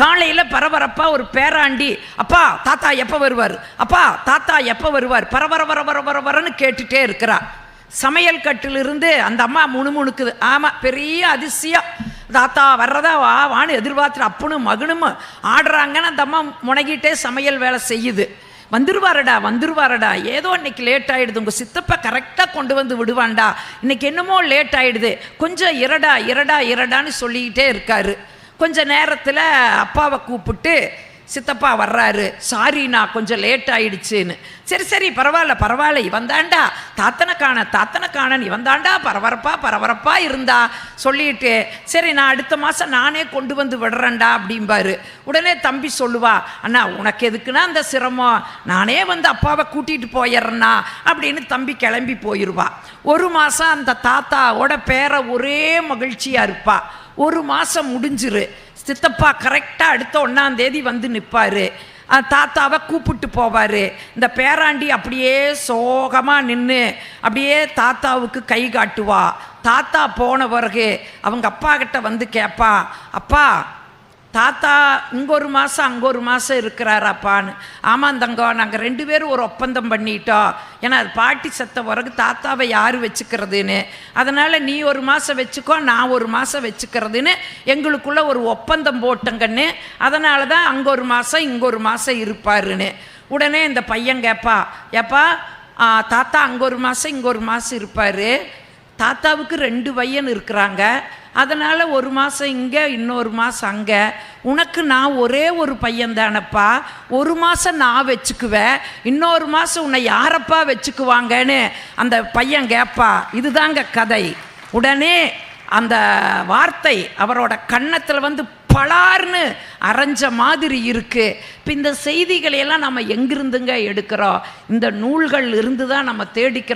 காலையில் பரபரப்பாக ஒரு பேராண்டி, அப்பா தாத்தா எப்போ வருவார், அப்பா தாத்தா எப்போ வருவார், பரபரன்னு கேட்டுகிட்டே இருக்கிறா. சமையல் கட்டிலிருந்து அந்த அம்மா முணுமுணுக்குது. ஆமாம், பெரிய அதிசயம், தாத்தா வர்றதா வான்னு எதிர்பார்த்துட்டு அப்பனும் மகனும் ஆடுறாங்கன்னு அந்த அம்மா முனகிட்டே சமையல் வேலை செய்யுது. வந்துருவாரடா, ஏதோ இன்னைக்கு லேட் ஆகிடுது, உங்கள் சித்தப்பா கரெக்டாக கொண்டு வந்து விடுவான்டா, இன்னைக்கு என்னமோ லேட் ஆகிடுது, கொஞ்சம் இரடான்னு சொல்லிக்கிட்டே இருக்காரு. கொஞ்ச நேரத்தில் அப்பாவை கூப்பிட்டு, சித்தப்பா வர்றாரு, சாரிண்ணா கொஞ்சம் லேட் ஆயிடுச்சுன்னு. சரி பரவாயில்ல, இவன்தாண்டா தாத்தனை காண இவன்தாண்டா பரபரப்பா இருந்தா சொல்லிட்டு, சரி நான் அடுத்த மாதம் நானே கொண்டு வந்து விடுறேன்டா அப்படிம்பாரு. உடனே தம்பி சொல்லுவா, அண்ணா உனக்கு எதுக்குன்னா அந்த சிரமம், நானே வந்து அப்பாவை கூட்டிகிட்டு போயிடுறேன்னா அப்படின்னு தம்பி கிளம்பி போயிடுவா. ஒரு மாதம் அந்த தாத்தாவோட பேரை ஒரே மகிழ்ச்சியாக இருப்பா. ஒரு மாதம் முடிஞ்சிரு, சித்தப்பா கரெக்டாக அடுத்த 1ஆம் தேதி வந்து நிற்பார். தாத்தாவை கூப்பிட்டு போவார். இந்த பேராண்டி அப்படியே சோகமாக நின்று அப்படியே தாத்தாவுக்கு கை காட்டுவா. தாத்தா போன பிறகு அவங்க அப்பா கிட்ட வந்து கேட்பா, அப்பா தாத்தா இங்கே ஒரு மாதம் அங்கே ஒரு மாதம் இருக்கிறாராப்பான்னு. ஆமாம் தங்கம், நாங்கள் 2 பேரும் ஒரு ஒப்பந்தம் பண்ணிட்டோம். ஏன்னா அது பாட்டி செத்த பிறகு தாத்தாவை யார் வச்சுக்கிறதுன்னு, அதனால் நீ ஒரு மாதம் வச்சுக்கோ, நான் ஒரு மாதம் வச்சுக்கிறதுன்னு எங்களுக்குள்ள ஒரு ஒப்பந்தம் போட்டங்கன்னு. அதனால தான் அங்கே ஒரு மாதம் இங்கே ஒரு மாதம் இருப்பாருன்னு. உடனே இந்த பையன் கேட்பா, ஏப்பா தாத்தா அங்கே ஒரு மாதம் இங்கே ஒரு மாதம் இருப்பார், தாத்தாவுக்கு 2 பையன் இருக்கிறாங்க, அதனால் ஒரு மாதம் இங்கே இன்னொரு மாதம் அங்கே, உனக்கு நான் ஒரே ஒரு பையன் தானப்பா, ஒரு மாதம் நான் வச்சுக்குவேன், இன்னொரு மாதம் உன்னை யாரப்பா வச்சுக்குவாங்கன்னு அந்த பையன் கேட்பா. இதுதாங்க கதை. உடனே அந்த வார்த்தை அவரோட கன்னத்தில் வந்து பலார்னு அரைஞ்ச மாதிரி இருக்குது. இப்போ இந்த செய்திகளையெல்லாம் நம்ம எங்கிருந்துங்க எடுக்கிறோம்? இந்த நூல்கள் இருந்து தான் நம்ம தேடிக்கிற